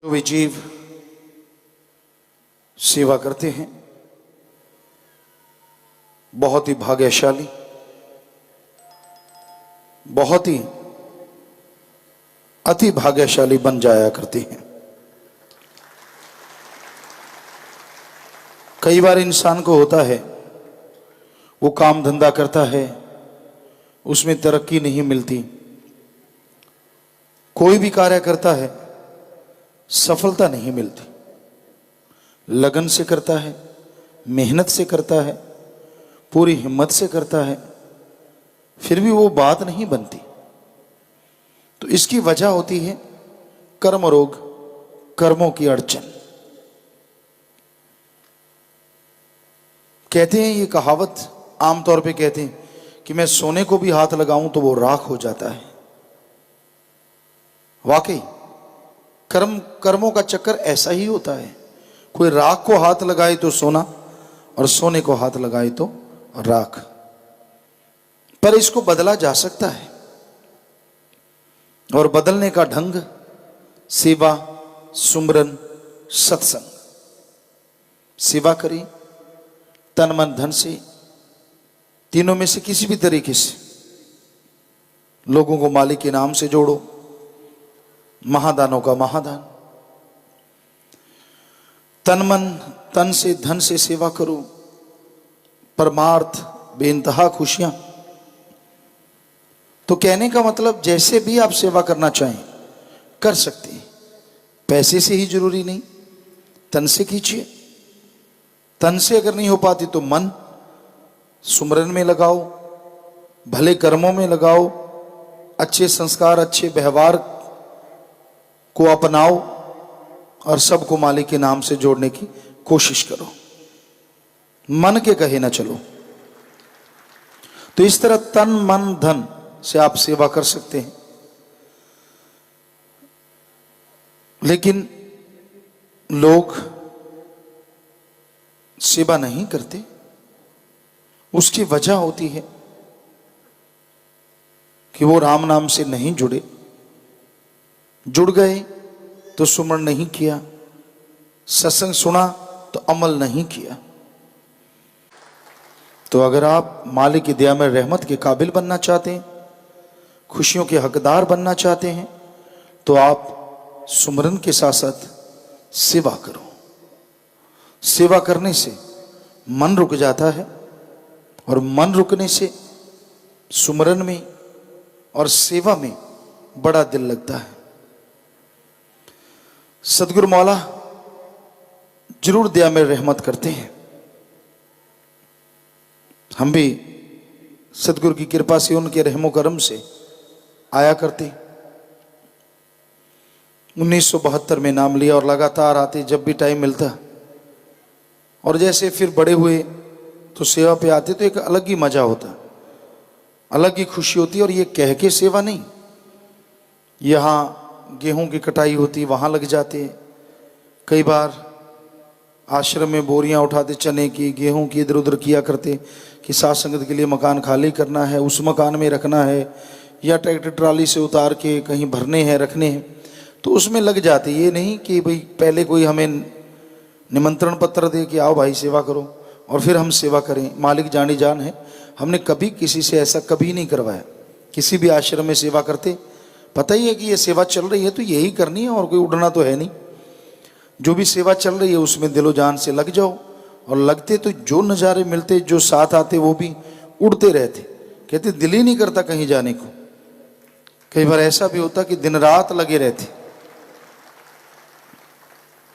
जो भी जीव सेवा करते हैं बहुत ही भाग्यशाली, बहुत ही अति भाग्यशाली बन जाया करते हैं। कई बार इंसान को होता है वो काम धंधा करता है, उसमें तरक्की नहीं मिलती, कोई भी कार्य करता है सफलता नहीं मिलती। लगन से करता है, मेहनत से करता है, पूरी हिम्मत से करता है, फिर भी वो बात नहीं बनती। तो इसकी वजह होती है कर्म रोग, कर्मों की अड़चन। कहते हैं, ये कहावत आमतौर पे कहते हैं कि मैं सोने को भी हाथ लगाऊं तो वो राख हो जाता है। वाकई कर्मों का चक्कर ऐसा ही होता है। कोई राख को हाथ लगाए तो सोना, और सोने को हाथ लगाए तो राख। पर इसको बदला जा सकता है, और बदलने का ढंग सेवा, सुमरन, सत्संग। सेवा करें तन मन धन से, तीनों में से किसी भी तरीके से। लोगों को मालिक के नाम से जोड़ो, महादानों का महादान। तन मन तन से धन से सेवा करो, परमार्थ बेइंतहा खुशियां। तो कहने का मतलब जैसे भी आप सेवा करना चाहें कर सकते हैं। पैसे से ही जरूरी नहीं, तन से कीजिए। तन से अगर नहीं हो पाती तो मन सुमरन में लगाओ, भले कर्मों में लगाओ, अच्छे संस्कार, अच्छे व्यवहार को अपनाओ, और सबको मालिक के नाम से जोड़ने की कोशिश करो। मन के कहे ना चलो। तो इस तरह तन मन धन से आप सेवा कर सकते हैं। लेकिन लोग सेवा नहीं करते, उसकी वजह होती है कि वो राम नाम से नहीं जुड़े। जुड़ गए तो सुमरण नहीं किया, सत्संग सुना तो अमल नहीं किया। तो अगर आप मालिक की दया में रहमत के काबिल बनना चाहते हैं, खुशियों के हकदार बनना चाहते हैं, तो आप सुमरन के साथ साथ सेवा करो। सेवा करने से मन रुक जाता है, और मन रुकने से सुमरन में और सेवा में बड़ा दिल लगता है। सदगुरु मौला जरूर दया में रहमत करते हैं। हम भी सदगुरु की कृपा से, उनके रहमो करम से आया करते। 1972 में नाम लिया और लगातार आते जब भी टाइम मिलता। और जैसे फिर बड़े हुए तो सेवा पे आते तो एक अलग ही मजा होता, अलग ही खुशी होती। और ये कह के सेवा नहीं, यहाँ गेहूं की कटाई होती वहां लग जाते। कई बार आश्रम में बोरियां उठाते चने की, गेहूं की, इधर उधर किया करते कि साथ संगत के लिए मकान खाली करना है, उस मकान में रखना है, या ट्रैक्टर ट्राली से उतार के कहीं भरने हैं, रखने हैं। तो उसमें लग जाते। ये नहीं कि भाई पहले कोई हमें निमंत्रण पत्र दे कि आओ भाई सेवा करो और फिर हम सेवा करें। मालिक जानी जान है, हमने कभी किसी से ऐसा कभी नहीं करवाया। किसी भी आश्रम में सेवा करते पता ही है कि ये सेवा चल रही है तो यही करनी है, और कोई उड़ना तो है नहीं। जो भी सेवा चल रही है उसमें दिलो जान से लग जाओ। और लगते तो जो नज़ारे मिलते, जो साथ आते, वो भी उड़ते रहते। कहते दिल ही नहीं करता कहीं जाने को। कई बार ऐसा भी होता कि दिन रात लगे रहते।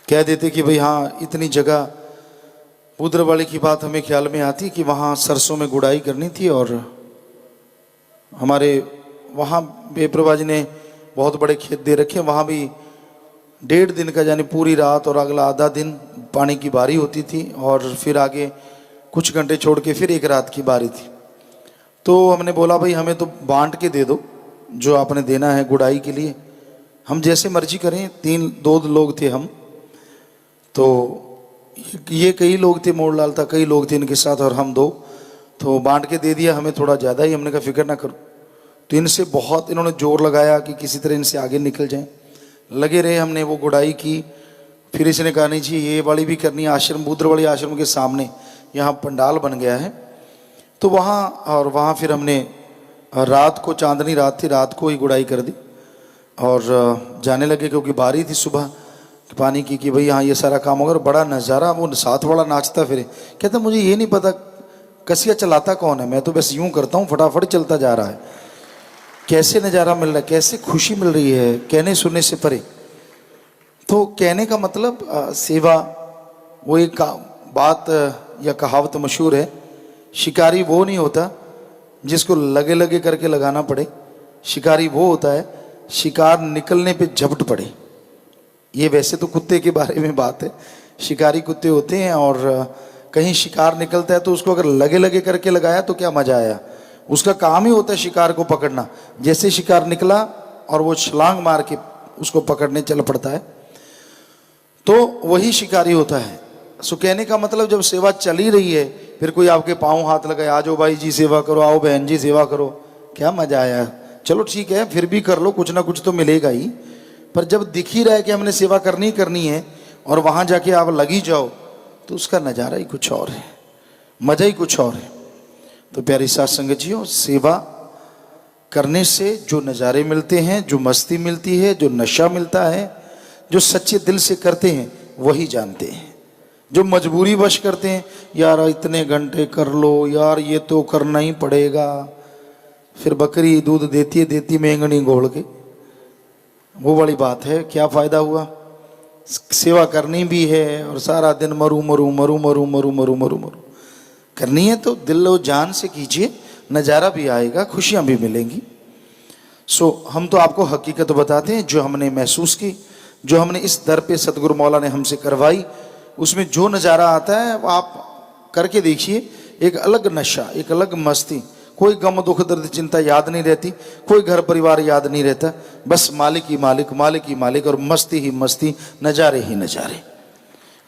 कह देते कि भाई हाँ इतनी जगह, बुद्रवाली की बात हमें ख्याल में आती कि वहाँ सरसों में गुड़ाई करनी थी, और हमारे वहाँ बेप्रभा जी ने बहुत बड़े खेत दे रखे। वहाँ भी 1.5 दिन का, यानी पूरी रात और अगला आधा दिन पानी की बारी होती थी, और फिर आगे कुछ घंटे छोड़ के फिर एक रात की बारी थी। तो हमने बोला भाई हमें तो बांट के दे दो जो आपने देना है गुड़ाई के लिए, हम जैसे मर्जी करें। 2 लोग थे हम, तो ये कई लोग थे, मोड़ लाल था, कई लोग थे इनके साथ, और हम 2। तो बांट के दे दिया हमें थोड़ा ज़्यादा ही। हमने कहा फिक्र ना करो। तो इनसे बहुत इन्होंने जोर लगाया कि किसी तरह इनसे आगे निकल जाएं। लगे रहे, हमने वो गुड़ाई की। फिर इसने कहा नहीं जी ये वाली भी करनी है, आश्रम बूद्रवाली आश्रम के सामने यहाँ पंडाल बन गया है, तो वहाँ फिर हमने रात को, चांदनी रात थी, रात को ही गुड़ाई कर दी और जाने लगे, क्योंकि बारी थी सुबह पानी की कि भाई यहाँ ये सारा काम होगा। और बड़ा नज़ारा, वो साथ वाला नाचता फिरे, कहता मुझे ये नहीं पता कसिया चलाता कौन है, मैं तो बस यूं करता हूँ, फटाफट चलता जा रहा है। कैसे नज़ारा मिल रहा है, कैसे खुशी मिल रही है, कहने सुनने से परे। तो कहने का मतलब सेवा, वो एक बात या कहावत मशहूर है, शिकारी वो नहीं होता जिसको लगे लगे करके लगाना पड़े, शिकारी वो होता है शिकार निकलने पे झपट पड़े। ये वैसे तो कुत्ते के बारे में बात है, शिकारी कुत्ते होते हैं और कहीं शिकार निकलता है तो उसको अगर लगे लगे करके लगाया तो क्या मजा आया। उसका काम ही होता है शिकार को पकड़ना। जैसे शिकार निकला और वो छलांग मार के उसको पकड़ने चल पड़ता है, तो वही शिकारी होता है। सो कहने का मतलब जब सेवा चल ही रही है, फिर कोई आपके पाँव हाथ लगाए, आ जाओ भाई जी सेवा करो, आओ बहन जी सेवा करो, क्या मजा आया। चलो ठीक है, फिर भी कर लो, कुछ ना कुछ तो मिलेगा ही। पर जब दिख ही रहा है कि हमने सेवा करनी है और वहाँ जाके आप लगी जाओ, तो उसका नज़ारा ही कुछ और है, मज़ा ही कुछ और है। तो प्यारी साथ संगत जियों, सेवा करने से जो नज़ारे मिलते हैं, जो मस्ती मिलती है, जो नशा मिलता है, जो सच्चे दिल से करते हैं वही जानते हैं। जो मजबूरी वश करते हैं, यार इतने घंटे कर लो, यार ये तो करना ही पड़ेगा, फिर बकरी दूध देती मेंगनी घोल के, वो वाली बात है। क्या फ़ायदा हुआ, सेवा करनी भी है और सारा दिन मरू मरू मरू मरू मरू मरू मरू मरू करनी है, तो दिल और जान से कीजिए, नज़ारा भी आएगा, खुशियाँ भी मिलेंगी। सो हम तो आपको हकीकत बताते हैं जो हमने महसूस की, जो हमने इस दर पे सतगुरु मौला ने हमसे करवाई, उसमें जो नज़ारा आता है आप करके देखिए। एक अलग नशा, एक अलग मस्ती, कोई गम दुख दर्द चिंता याद नहीं रहती, कोई घर परिवार याद नहीं रहता, बस मालिक ही मालिक, मालिक ही मालिक, और मस्ती ही मस्ती, नज़ारे ही नज़ारे।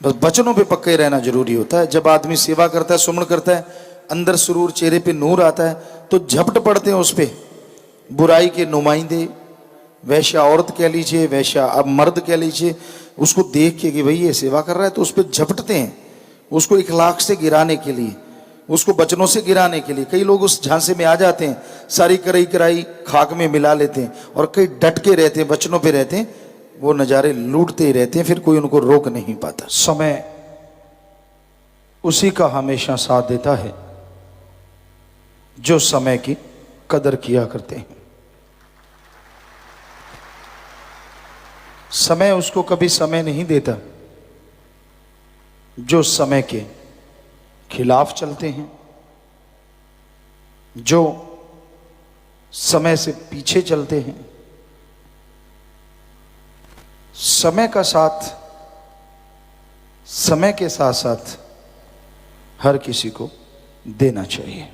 बस बचनों पे पक्के रहना जरूरी होता है। जब आदमी सेवा करता है, सुमन करता है, अंदर सुरूर, चेहरे पे नूर आता है, तो झपट पड़ते हैं उस पर बुराई के नुमाइंदे, वैश्या औरत कह लीजिए, वैश्या अब मर्द कह लीजिए, उसको देख के कि भाई ये सेवा कर रहा है, तो उस पर झपटते हैं, उसको इखलाक से गिराने के लिए, उसको बचनों से गिराने के लिए। कई लोग उस झांसे में आ जाते हैं, सारी कराई खाक में मिला लेते हैं, और कई डट के रहते हैं, बचनों पे रहते हैं, वो नज़ारे लूटते ही रहते हैं, फिर कोई उनको रोक नहीं पाता। समय उसी का हमेशा साथ देता है जो समय की कदर किया करते हैं। समय उसको कभी समय नहीं देता जो समय के खिलाफ चलते हैं, जो समय से पीछे चलते हैं। समय का साथ, समय के साथ साथ हर किसी को देना चाहिए।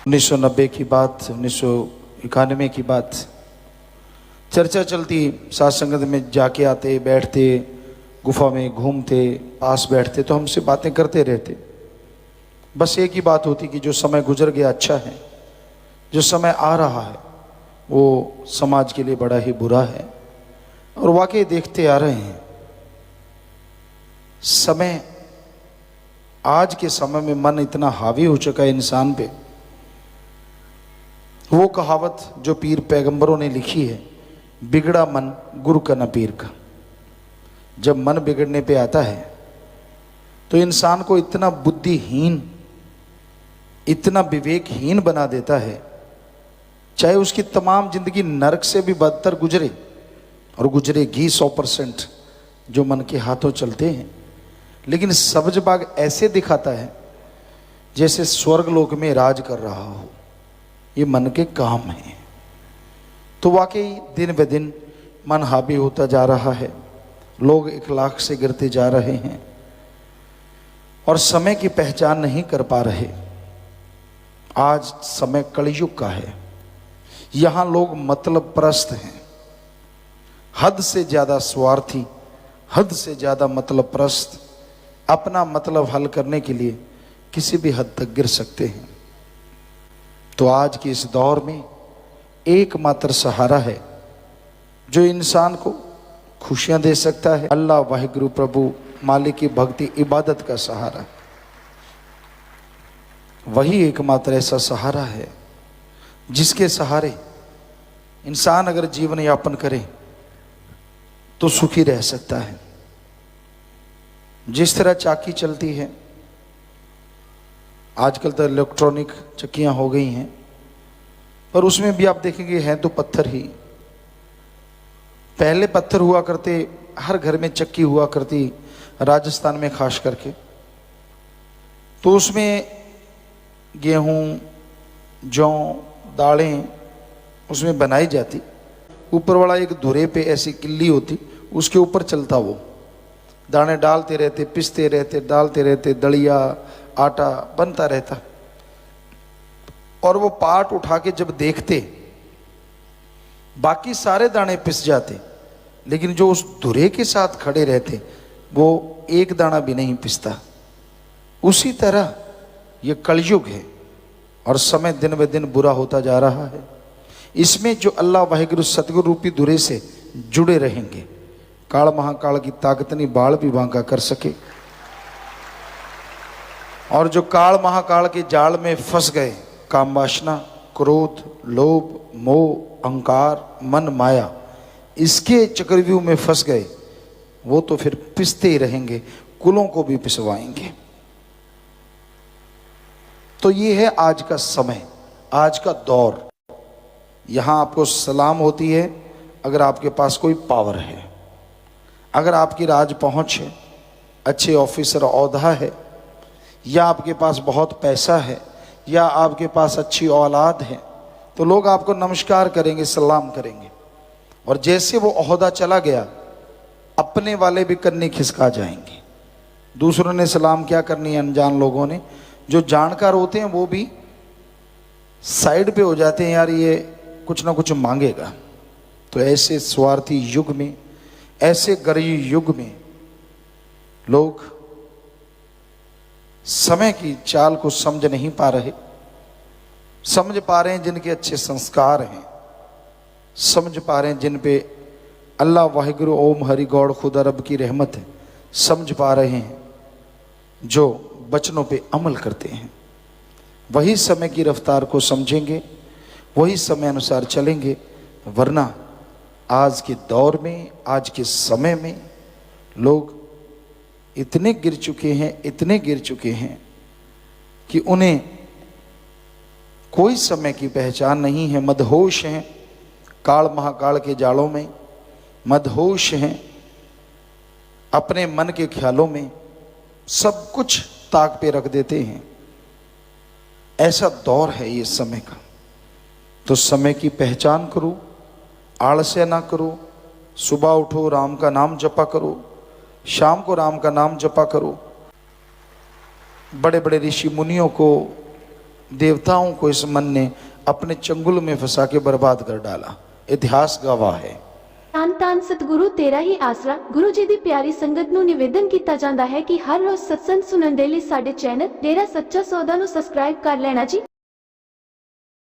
1990 की बात, 1991 की बात, चर्चा चलती, साथ संगत में जाके आते, बैठते, गुफा में घूमते, पास बैठते, तो हमसे बातें करते रहते। बस एक ही बात होती कि जो समय गुजर गया अच्छा है, जो समय आ रहा है वो समाज के लिए बड़ा ही बुरा है। और वाकई देखते आ रहे हैं, समय, आज के समय में मन इतना हावी हो चुका है इंसान पे। वो कहावत जो पीर पैगंबरों ने लिखी है, बिगड़ा मन गुरु का न पीर का। जब मन बिगड़ने पे आता है तो इंसान को इतना बुद्धिहीन, इतना विवेकहीन बना देता है, चाहे उसकी तमाम जिंदगी नरक से भी बदतर गुजरे, और गुजरेगी 100%, जो मन के हाथों चलते हैं। लेकिन सब्ज बाग ऐसे दिखाता है जैसे स्वर्ग लोक में राज कर रहा हो। ये मन के काम है। तो वाकई दिन ब दिन मन हावी होता जा रहा है, लोग इखलाक से गिरते जा रहे हैं और समय की पहचान नहीं कर पा रहे। आज समय कलयुग का है, यहाँ लोग मतलब परस्त हैं, हद से ज़्यादा स्वार्थी, हद से ज़्यादा मतलब परस्त, अपना मतलब हल करने के लिए किसी भी हद तक गिर सकते हैं। तो आज के इस दौर में एकमात्र सहारा है जो इंसान को खुशियां दे सकता है, अल्लाह वाहिगुरु प्रभु मालिक की भक्ति इबादत का सहारा, वही एकमात्र ऐसा सहारा है जिसके सहारे इंसान अगर जीवन यापन करे तो सुखी रह सकता है। जिस तरह चाकी चलती है, आजकल तो इलेक्ट्रॉनिक चक्कियां हो गई हैं, पर उसमें भी आप देखेंगे हैं तो पत्थर ही। पहले पत्थर हुआ करते, हर घर में चक्की हुआ करती, राजस्थान में खास करके, तो उसमें गेहूं, जौ, दालें उसमें बनाई जाती। ऊपर वाला एक धुरे पे ऐसी किल्ली होती, उसके ऊपर चलता वो, दाने डालते रहते, पिसते रहते, डालते रहते, दलिया आटा बनता रहता। और वो पाट उठा के जब देखते, बाकी सारे दाने पिस जाते, लेकिन जो उस धुरे के साथ खड़े रहते वो एक दाना भी नहीं पिसता। उसी तरह ये कलयुग है और समय दिन ब दिन बुरा होता जा रहा है। इसमें जो अल्लाह वाहिगुरु सतगुरु रूपी धुरे से जुड़े रहेंगे, काल महाकाल की ताकत नहीं बाल भी बांका कर सके। और जो काल महाकाल के जाल में फंस गए, काम वासना, क्रोध, लोभ, मोह, अहंकार, मन, माया, इसके चक्रव्यूह में फंस गए, वो तो फिर पिसते ही रहेंगे, कुलों को भी पिसवाएंगे। तो ये है आज का समय, आज का दौर। यहां आपको सलाम होती है अगर आपके पास कोई पावर है, अगर आपकी राज पहुंच है, अच्छे ऑफिसर औहदा है, या आपके पास बहुत पैसा है, या आपके पास अच्छी औलाद है, तो लोग आपको नमस्कार करेंगे, सलाम करेंगे। और जैसे वो ओहदा चला गया, अपने वाले भी कन्नी खिसका जाएंगे। दूसरों ने सलाम क्या करनी है, अनजान लोगों ने, जो जानकार होते हैं वो भी साइड पे हो जाते हैं, यार ये कुछ ना कुछ मांगेगा। तो ऐसे स्वार्थी युग में, ऐसे गरीब युग में लोग समय की चाल को समझ नहीं पा रहे। समझ पा रहे हैं जिनके अच्छे संस्कार हैं, समझ पा रहे हैं जिन पे अल्लाह वाहिगुरु ओम हरि गौड़ खुदा रब की रहमत है, समझ पा रहे हैं जो वचनों पे अमल करते हैं। वही समय की रफ्तार को समझेंगे, वही समय अनुसार चलेंगे। वरना आज के दौर में, आज के समय में लोग इतने गिर चुके हैं, इतने गिर चुके हैं कि उन्हें कोई समय की पहचान नहीं है। मदहोश हैं काल महाकाल के जालों में, मदहोश हैं अपने मन के ख्यालों में, सब कुछ ताक पे रख देते हैं। ऐसा दौर है ये समय का। तो समय की पहचान करो, आलस्य ना करो। सुबह उठो, राम का नाम जपा करो, शाम को राम का नाम जपा करो। बड़े बड़े ऋषि मुनियों को, देवताओं को इस मन ने अपने चंगुल में फंसा के बर्बाद कर डाला। इतिहास गवाह है। ਧੰਨ ਧੰਨ ਸਤਿਗੁਰੂ ਤੇਰਾ ਹੀ ਆਸਰਾ। ਗੁਰੂ ਜੀ ਦੀ ਪਿਆਰੀ ਸੰਗਤ ਨੂੰ ਨਿਵੇਦਨ ਕੀਤਾ ਜਾਂਦਾ ਹੈ ਕਿ ਹਰ ਰੋਜ਼ ਸਤਸੰਗ ਸੁਣਨ ਦੇ ਲਈ ਸਾਡੇ ਚੈਨਲ ਡੇਰਾ ਸੱਚਾ ਸੌਦਾ ਨੂੰ ਸਬਸਕ੍ਰਾਈਬ ਕਰ ਲੈਣਾ ਜੀ।